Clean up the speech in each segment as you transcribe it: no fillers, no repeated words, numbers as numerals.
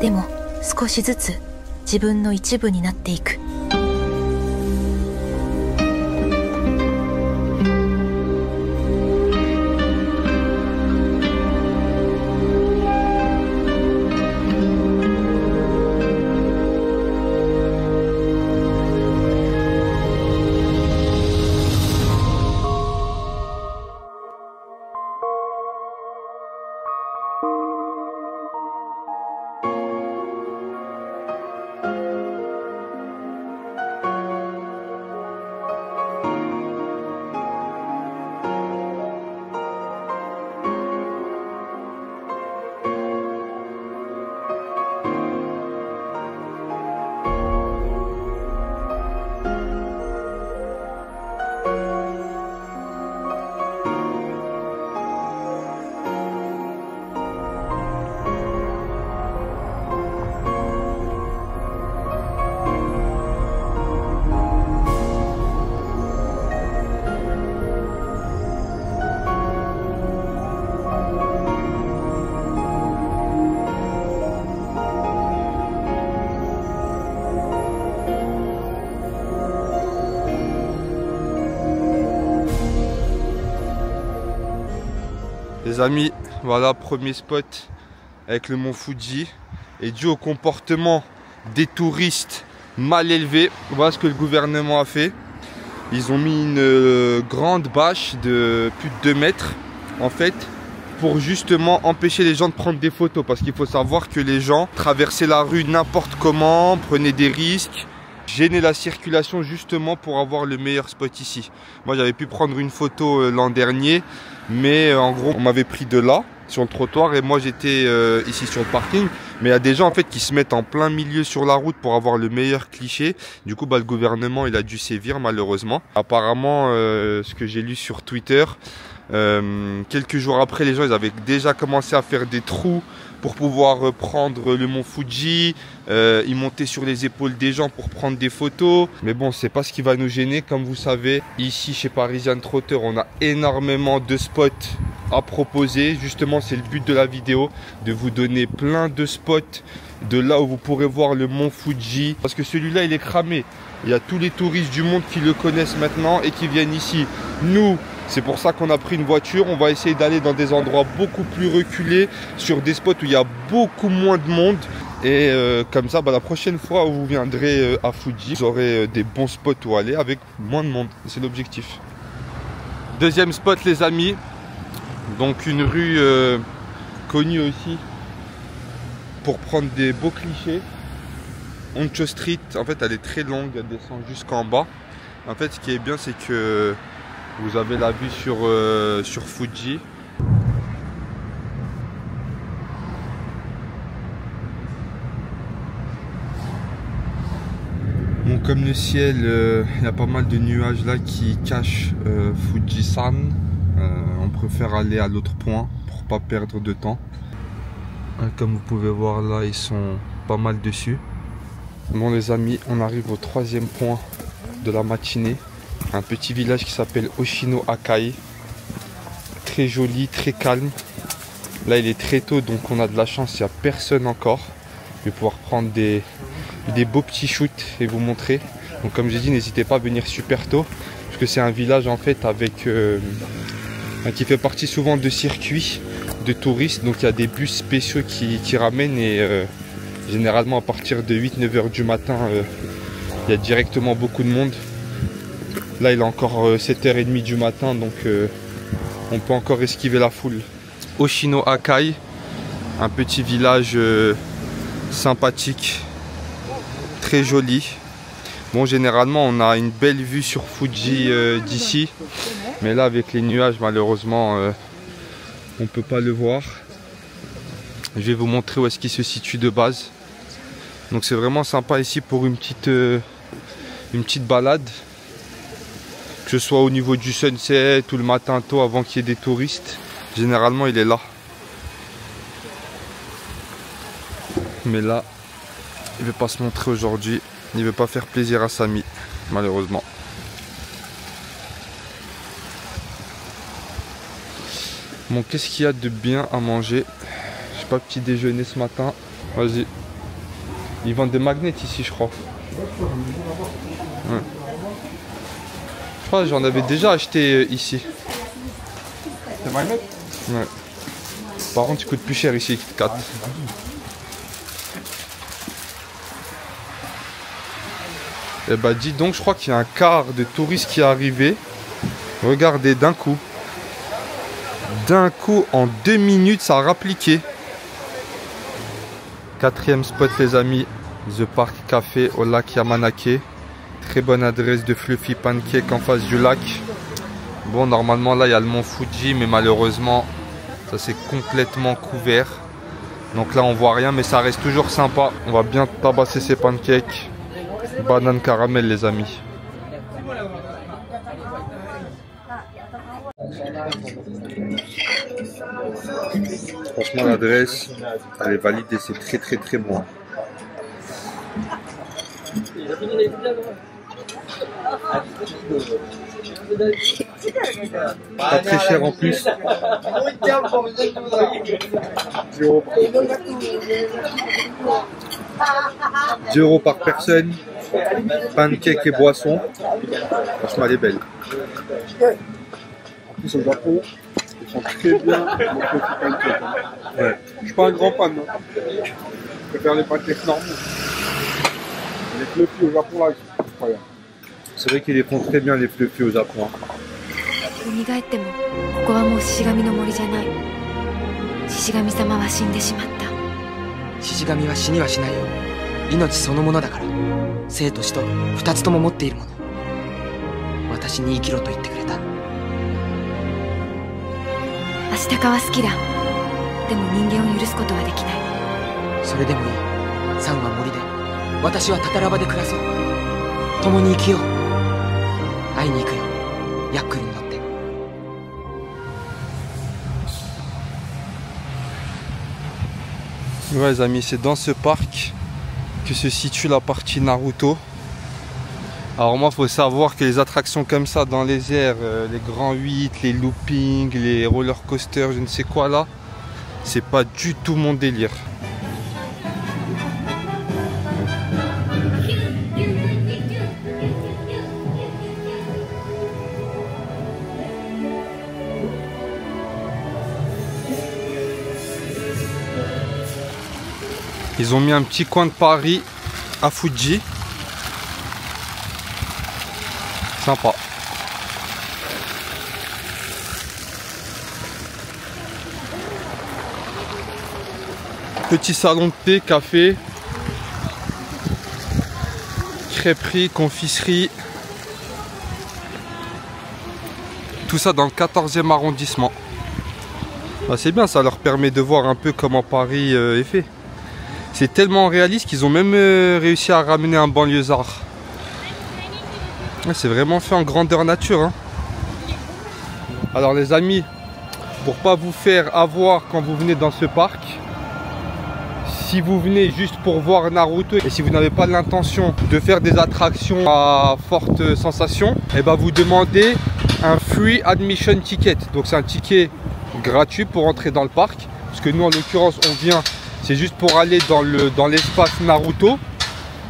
でも少しずつ自分の一部になっていく。Les amis, voilà, premier spot avec le mont Fuji. Et dû au comportement des touristes mal élevés, voilà ce que le gouvernement a fait. Ils ont mis une grande bâche de plus de 2 mètres, en fait, pour justement empêcher les gens de prendre des photos. Parce qu'il faut savoir que les gens traversaient la rue n'importe comment, prenaient des risques, gêner la circulation justement pour avoir le meilleur spot ici. Moi j'avais pu prendre une photo l'an dernier, mais en gros on m'avait pris de là sur le trottoir et moi j'étais ici sur le parking. Mais il y a des gens en fait qui se mettent en plein milieu sur la route pour avoir le meilleur cliché. Du coup le gouvernement il a dû sévir malheureusement. Apparemment ce que j'ai lu sur Twitter, quelques jours après les gens ils avaient déjà commencé à faire des trous pour pouvoir prendre le mont Fuji. Ils montaient sur les épaules des gens pour prendre des photos. Mais bon, c'est pas ce qui va nous gêner. Comme vous savez, ici chez Parisian Trotter, on a énormément de spots à proposer. Justement, c'est le but de la vidéo, de vous donner plein de spots de là où vous pourrez voir le mont Fuji. Parce que celui-là, il est cramé. Il y a tous les touristes du monde qui le connaissent maintenant et qui viennent ici. Nous, c'est pour ça qu'on a pris une voiture. On va essayer d'aller dans des endroits beaucoup plus reculés, sur des spots où il y a beaucoup moins de monde. Et comme ça, la prochaine fois où vous viendrez à Fuji, vous aurez des bons spots où aller avec moins de monde. C'est l'objectif. Deuxième spot, les amis. Donc une rue connue aussi pour prendre des beaux clichés. Honcho Street, en fait, elle est très longue. Elle descend jusqu'en bas. En fait, ce qui est bien, c'est que vous avez la vue sur Fuji. Bon, comme le ciel, il y a pas mal de nuages là qui cachent Fujisan. On préfère aller à l'autre point pour pas perdre de temps. Comme vous pouvez voir là, ils sont pas mal dessus. Bon les amis, on arrive au 3e point de la matinée. Un petit village qui s'appelle Oshino Akai. Très joli, très calme. Là il est très tôt donc on a de la chance, il n'y a personne encore. Je vais pouvoir prendre des beaux petits shoots et vous montrer. Donc comme j'ai dit, n'hésitez pas à venir super tôt. Parce que c'est un village en fait avec qui fait partie souvent de circuits de touristes. Donc il y a des bus spéciaux qui ramènent et généralement à partir de 8-9 heures du matin il y a directement beaucoup de monde. Là il est encore 7h30 du matin donc on peut encore esquiver la foule. Oshino Akai, un petit village sympathique, très joli. Bon, généralement on a une belle vue sur Fuji d'ici, mais là avec les nuages malheureusement on peut pas le voir. Je vais vous montrer où est-ce qu'il se situe de base. Donc c'est vraiment sympa ici pour une petite balade, que ce soit au niveau du sunset ou le matin tôt avant qu'il y ait des touristes. Généralement il est là, mais là il veut pas se montrer aujourd'hui. Il veut pas faire plaisir à Samy malheureusement. Bon, qu'est-ce qu'il y a de bien à manger? J'ai pas petit déjeuner ce matin. Vas-y, Ils vendent des magnets ici, je crois. Ouais. Je crois que j'en avais déjà acheté ici. Des magnets? Ouais. Par contre, il coûte plus cher ici, Kit Kat. Eh bah, dis donc, je crois qu'il y a un quart de touristes qui est arrivé. Regardez, d'un coup. D'un coup, en 2 minutes, ça a rappliqué. 4e spot, les amis. The Park Café au lac Yamanake. Très bonne adresse de Fluffy Pancake en face du lac. Bon, normalement, là, il y a le mont Fuji, mais malheureusement, ça c'est complètement couvert. Donc là, on voit rien, mais ça reste toujours sympa. On va bien tabasser ces pancakes. Banane caramel, les amis. Franchement, l'adresse, elle est validée, c'est très très bon. Pas très cher en plus. 10 € par personne. Pancake et boisson. Franchement, elle est belle. En plus, au Japon, ils font très bien les petits pancakes. Ouais. Je suis pas un grand fan. Hein. Je préfère les pancakes normaux. Les fluffy au Japon, là, ils sont incroyables. C'est vrai qu'ils les font très bien, les fluffy au Japon. 蘇ってもここはもう獅子神の森じゃない。獅子神様は死んでしまった。獅子神は死にはしないよ。命そのものだから。生と死と2つとも持っているもの。私に生きろと言ってくれた。アシタカは好きだ。でも人間を許すことはできない。それでもいい。サンは森で、私はタタラ場で暮らそう。共に生きよう。会いに行くよ。ヤックルに乗って。Ouais, les amis, c'est dans ce parc que se situe la partie Naruto. Alors moi, il faut savoir que les attractions comme ça dans les airs, les grands 8, les loopings, les roller coasters, je ne sais quoi là, c'est pas du tout mon délire. Ils ont mis un petit coin de Paris à Fuji. Sympa. Petit salon de thé, café, crêperie, confiserie. Tout ça dans le 14e arrondissement. Bah, c'est bien, ça leur permet de voir un peu comment Paris est fait. C'est tellement réaliste qu'ils ont même réussi à ramener un banlieusard. Ouais, c'est vraiment fait en grandeur nature. Hein. Alors les amis, pour pas vous faire avoir quand vous venez dans ce parc, si vous venez juste pour voir Naruto et si vous n'avez pas l'intention de faire des attractions à forte sensation, et ben vous demandez un free admission ticket. Donc c'est un ticket gratuit pour entrer dans le parc. Parce que nous en l'occurrence on vient, c'est juste pour aller dans l'espace Naruto.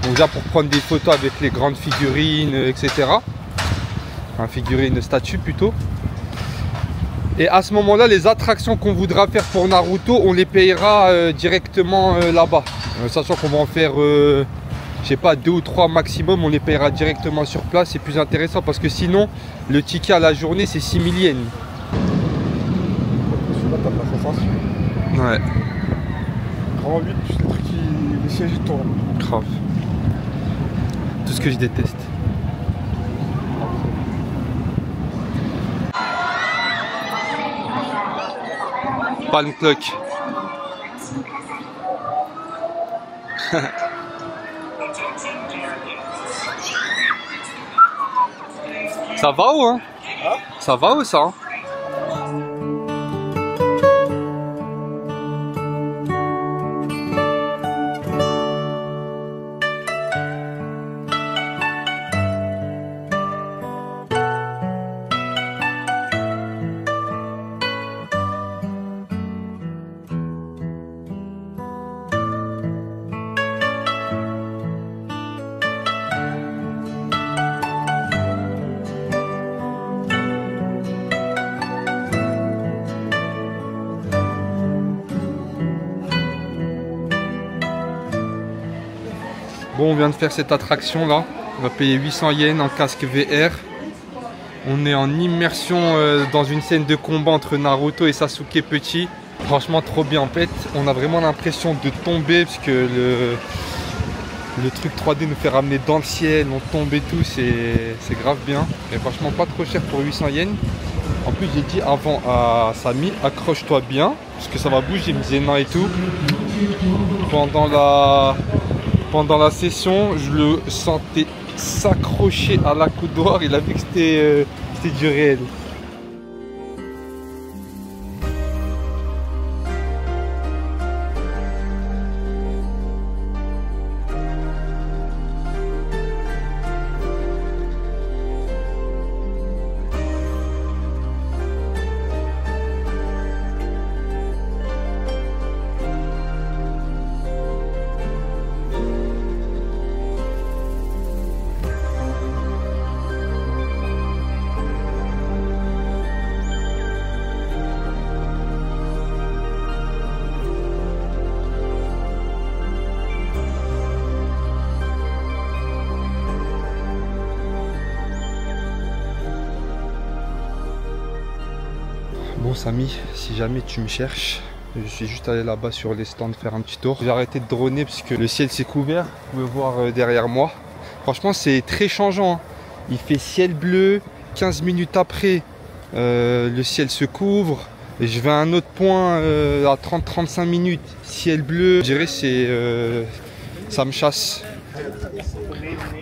Donc déjà pour prendre des photos avec les grandes figurines, etc. Enfin figurines, statues plutôt. Et à ce moment-là, les attractions qu'on voudra faire pour Naruto, on les payera directement là-bas. Sachant qu'on va en faire, je sais pas, 2 ou 3 maximum, on les payera directement sur place. C'est plus intéressant parce que sinon, le ticket à la journée, c'est 6 000 yens. Celui-là, t'as de la sensation. Ouais. Grand 8, c'est le truc qui... les sièges ils tournent. Grave. Tout ce que je déteste. Palm Clock. Ça va ou hein? Ça va ou ça hein? Bon, on vient de faire cette attraction là. On va payer 800 yens en casque VR. On est en immersion dans une scène de combat entre Naruto et Sasuke petit. Franchement trop bien en fait. On a vraiment l'impression de tomber parce que le truc 3D nous fait ramener dans le ciel, on tombe et tout, c'est grave bien. Et franchement pas trop cher pour 800 yens. En plus j'ai dit avant à Samy, accroche-toi bien, parce que ça va bouger, il me disait non et tout. Pendant la session, je le sentais s'accrocher à la coudoir, il a vu que c'était du réel. Bon Samy, si jamais tu me cherches, je suis juste allé là-bas sur les stands faire un petit tour. J'ai arrêté de droner parce que le ciel s'est couvert, vous pouvez voir derrière moi. Franchement c'est très changeant, hein. Il fait ciel bleu, 15 minutes après le ciel se couvre. Et je vais à un autre point à 30-35 minutes, ciel bleu. Je dirais c'est ça me chasse.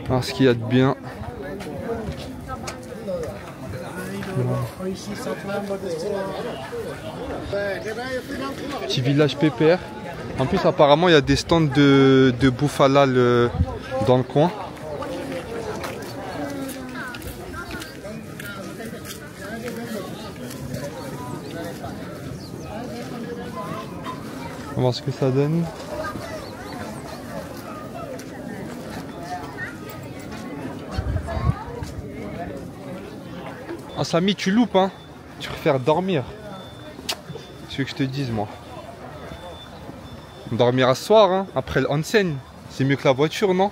Alors ce qu'il y a de bien. Petit village pépère. En plus apparemment il y a des stands de bouffe halal dans le coin. On va voir ce que ça donne. Ah Samy, tu loupes hein. Tu préfères dormir. C'est ce que je te dise moi. Dormir à ce soir hein, après le onsen. C'est mieux que la voiture non?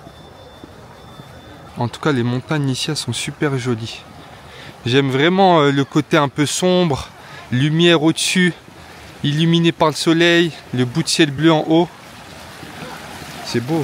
En tout cas les montagnes ici elles sont super jolies. J'aime vraiment le côté un peu sombre. Lumière au-dessus. Illuminé par le soleil. Le bout de ciel bleu en haut. C'est beau.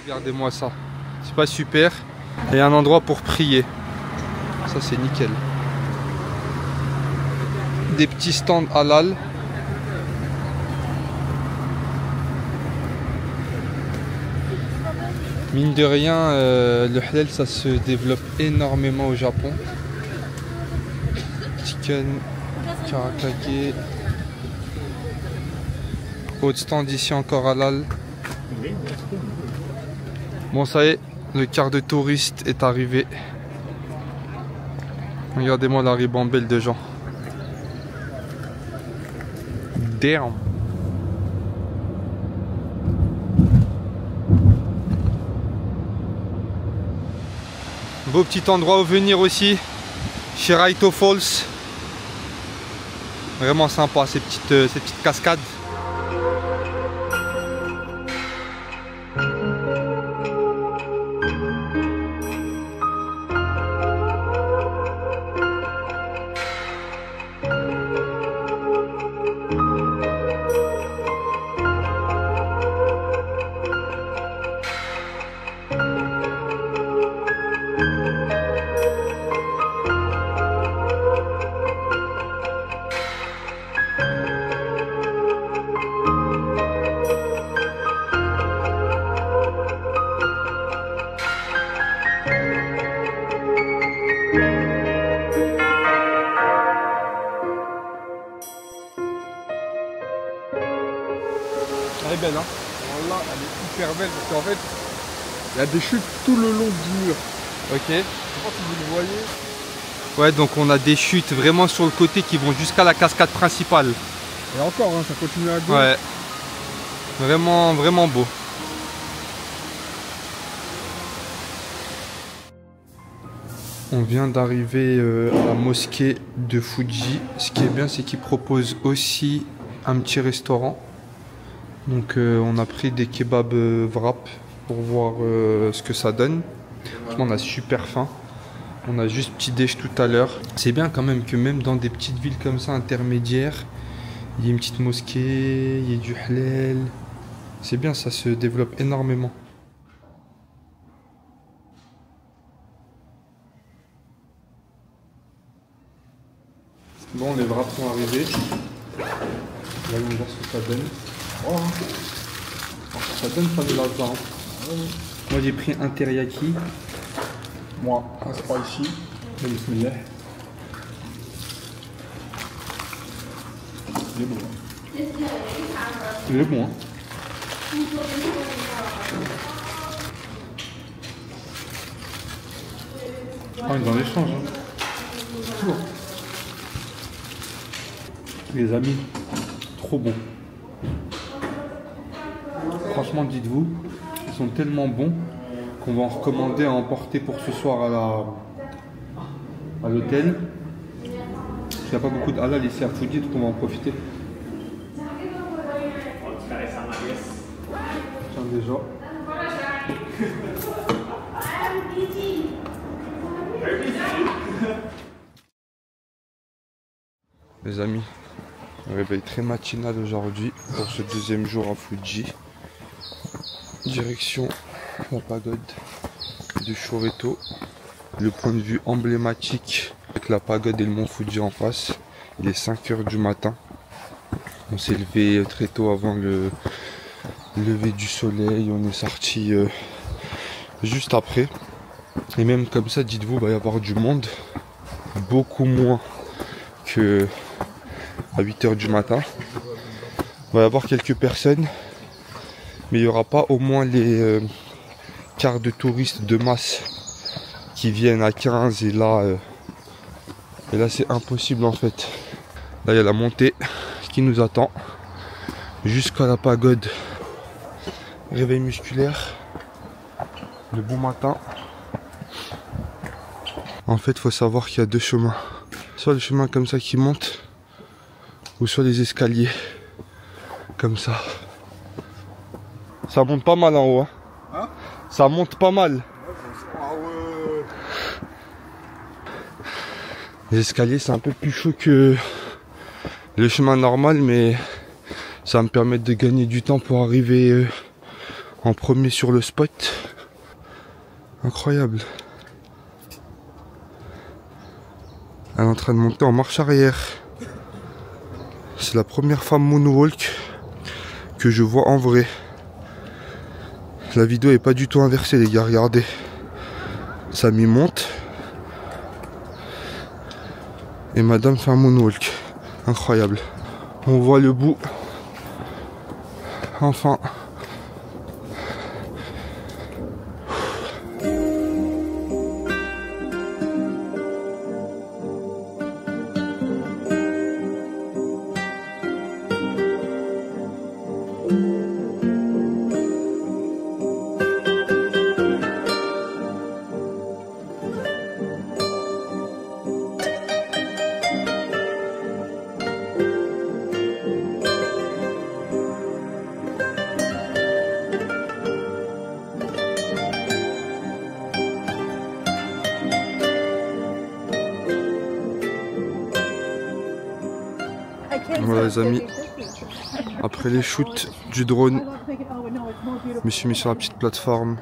Regardez-moi ça, c'est pas super. Il y a un endroit pour prier. Ça c'est nickel. Des petits stands halal. Mine de rien, le halal ça se développe énormément au Japon. Chicken, karakage. Autre stand ici encore halal. Bon ça y est, le quart de touriste est arrivé. Regardez-moi la ribambelle de gens. Damn. Beau petit endroit où venir aussi. Chez Raito Falls. Vraiment sympa ces petites cascades. belle, hein. Voilà, elle est hyper belle parce qu'en fait, il y a des chutes tout le long du mur. Ok. Je sais pas si vous le voyez. Ouais, donc on a des chutes vraiment sur le côté qui vont jusqu'à la cascade principale. Et encore, hein, ça continue à gauche. Ouais. Vraiment, vraiment beau. On vient d'arriver à la mosquée de Fuji. Ce qui est bien, c'est qu'ils proposent aussi un petit restaurant. Donc on a pris des kebabs wrap pour voir ce que ça donne. Franchement, on a super faim. On a juste petit déj tout à l'heure. C'est bien quand même que même dans des petites villes comme ça intermédiaires, il y a une petite mosquée, il y a du halal. C'est bien, ça se développe énormément. Bon, les wraps sont arrivés. Là, on va voir ce que ça donne. Oh, ça donne pas de l'argent. Moi, j'ai pris un teriyaki. Moi, un spicy. Bismillah. Il est bon. Il est bon, hein. Ah, on est dans l'échange, hein. Toujours. Les amis, trop bon. Franchement, dites-vous, ils sont tellement bons qu'on va en recommander à emporter pour ce soir à l'hôtel. Il n'y a pas beaucoup de halal ici à Fuji, donc on va en profiter. Tiens déjà. Les amis, un réveil très matinal aujourd'hui pour ce deuxième jour à Fuji. Direction la pagode de Shoreto. Le point de vue emblématique avec la pagode et le mont Fuji en face. Il est 5 h du matin. On s'est levé très tôt avant le lever du soleil. On est sorti juste après. Et même comme ça, dites-vous, il va y avoir du monde. Beaucoup moins que à 8 h du matin. Il va y avoir quelques personnes. Mais il n'y aura pas au moins les quarts de touristes de masse qui viennent à 15 et là c'est impossible en fait. Là il y a la montée qui nous attend jusqu'à la pagode. Réveil musculaire, le bon matin. En fait il faut savoir qu'il y a deux chemins. Soit le chemin comme ça qui monte, ou soit les escaliers comme ça. Ça monte pas mal en haut, hein. Hein? Ça monte pas mal. Ah ouais. Les escaliers c'est un peu plus chaud que le chemin normal, mais ça va me permettre de gagner du temps pour arriver en premier sur le spot. Incroyable. Elle est en train de monter en marche arrière. C'est la première femme moonwalk que je vois en vrai. La vidéo est pas du tout inversée les gars, regardez. Ça m'y monte. Et madame fait un moonwalk. Incroyable. On voit le bout. Enfin. Voilà les amis, après les shoots du drone, je me suis mis sur la petite plateforme.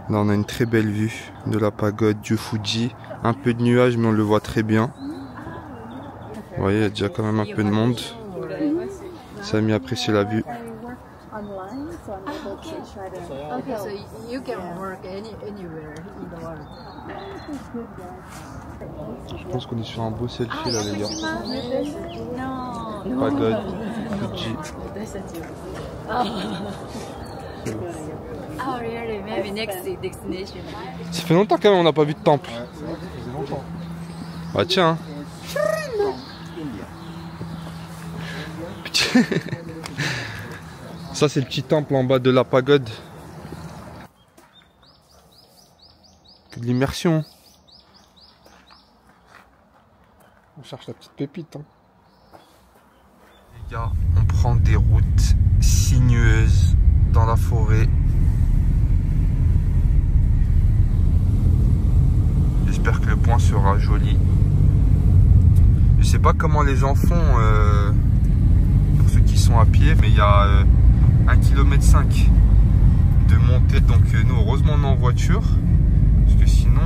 Là on a une très belle vue de la pagode du Fuji. Un peu de nuages mais on le voit très bien. Vous voyez, il y a déjà quand même un peu de monde. Ça a mis à apprécier la vue. Okay, so you can work anywhere in the world. Je pense qu'on est sur un beau selfie là les gars. Pagode. Fuji. Oh, really? Maybe next destination. Ça fait longtemps quand même on n'a pas vu de temple. Ouais, ça faisait longtemps. Bah tiens. Ça c'est le petit temple en bas de la pagode. Que de l'immersion. On cherche la petite pépite. Hein. Les gars, on prend des routes sinueuses dans la forêt. J'espère que le point sera joli. Je sais pas comment les gens font pour ceux qui sont à pied, mais il y a 1,5 km de montée. Donc nous, heureusement, on est en voiture. Parce que sinon,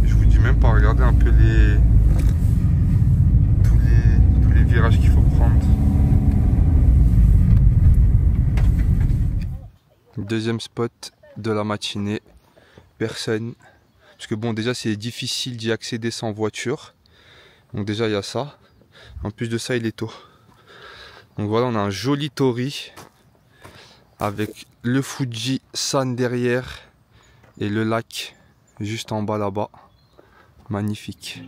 je vous dis même pas, regardez un peu tous les virages qu'il faut prendre. Deuxième spot de la matinée. Personne. Parce que bon, déjà, c'est difficile d'y accéder sans voiture. Donc déjà, il y a ça. En plus de ça, il est tôt. Donc voilà, on a un joli torii. Avec le Fuji San derrière. Et le lac juste en bas là-bas. Magnifique.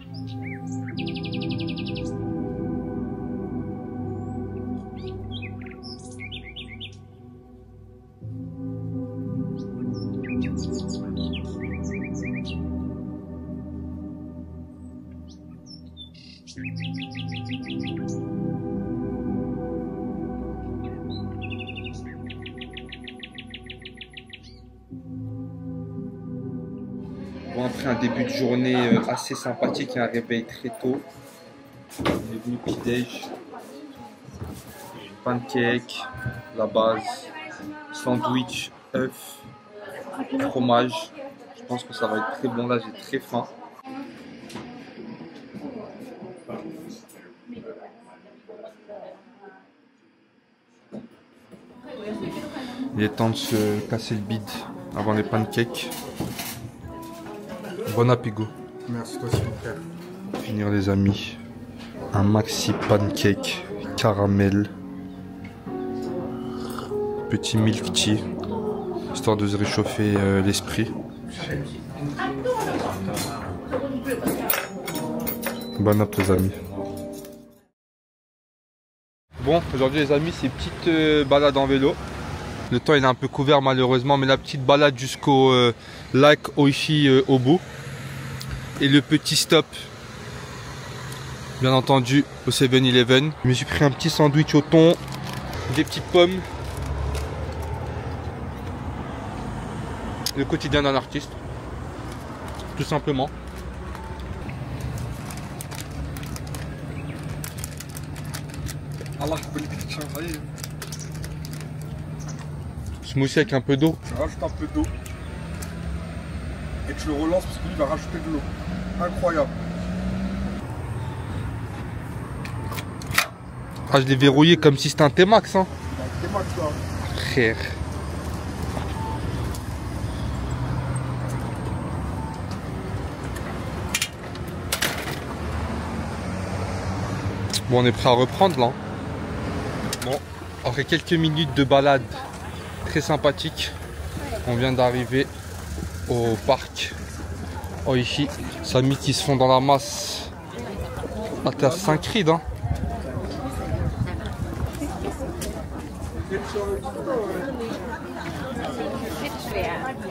Bon, après un début de journée assez sympathique et un réveil très tôt, on est venu petit-déj, pancake, la base, sandwich, œuf, fromage. Je pense que ça va être très bon, là j'ai très faim. Il est temps de se casser le bide avant les pancakes. Bon appétit. Merci toi aussi mon frère. Pour finir les amis, un maxi pancake caramel, petit milk tea, histoire de se réchauffer l'esprit. Bon appétit les amis. Bon, aujourd'hui les amis, c'est une petite balade en vélo. Le temps il est un peu couvert malheureusement, mais la petite balade jusqu'au lac Oishi Obu. Et le petit stop, bien entendu, au 7-Eleven. Je me suis pris un petit sandwich au thon, des petites pommes. Le quotidien d'un artiste, tout simplement. Allah, je peux le tiens, ça y est. Smoothie avec un peu d'eau. Tu rajoutes un peu d'eau. Et tu le relances parce que lui il va rajouter de l'eau. Incroyable. Ah, je l'ai verrouillé comme si c'était un T-Max, hein. C'est max là. Frère. Bon, on est prêt à reprendre là. Bon, après quelques minutes de balade très sympathique, on vient d'arriver au parc Oishi. Samy qui se font dans la masse. Ah, t'es à Saint-Cride, hein.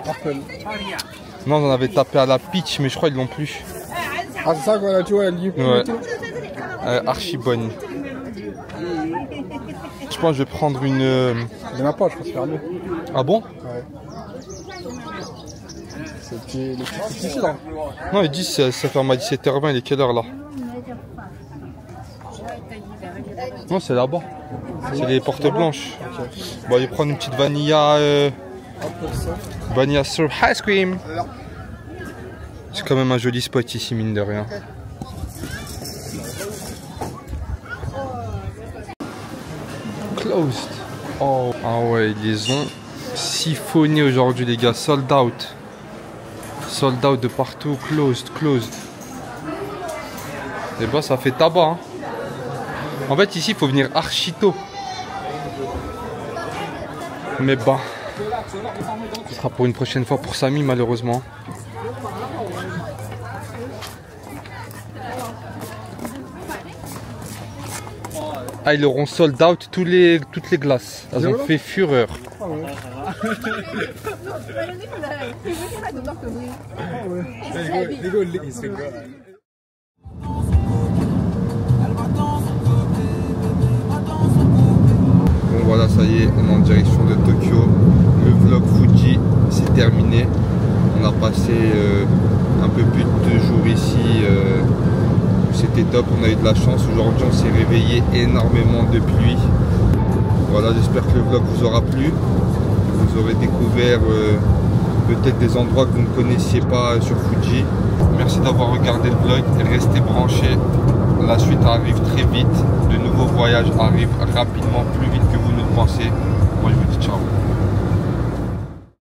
Apple. Non, on avait tapé à la pitch, mais je crois qu'ils l'ont plus. Ah c'est ça qu'on a dit, ouais, Ouais. Archi bonne. Je pense que je vais prendre une. Il y en a pas, je pense, fermé. Ah bon? Ouais. C'est les petits ici là. Non, ils disent ça ferme à 17h20. Il est quelle heure là? Non, c'est là-bas. C'est les portes blanches. Bon, je vais prendre une petite vanilla. Vanilla surf ice cream. C'est quand même un joli spot ici, mine de rien. Closed. Oh, ah ouais, ils les ont siphonnés aujourd'hui, les gars. Sold out. Sold out de partout. Closed, closed. Et bah, ça fait tabac. Hein. En fait, ici, il faut venir archi tôt. Mais bah, ce sera pour une prochaine fois pour Samy malheureusement. Ah, ils auront sold out toutes les glaces. Elles ont fait fureur. Bon voilà, ça y est, on est en direction de Tokyo. Le vlog Fuji, c'est terminé. On a passé un peu plus de 2 jours ici. C'était top, on a eu de la chance. Aujourd'hui, on s'est réveillé énormément de pluie. Voilà, j'espère que le vlog vous aura plu. Vous aurez découvert peut-être des endroits que vous ne connaissiez pas sur Fuji. Merci d'avoir regardé le vlog et restez branchés. La suite arrive très vite. De nouveaux voyages arrivent rapidement, plus vite que vous ne le pensez. Moi, je vous dis ciao.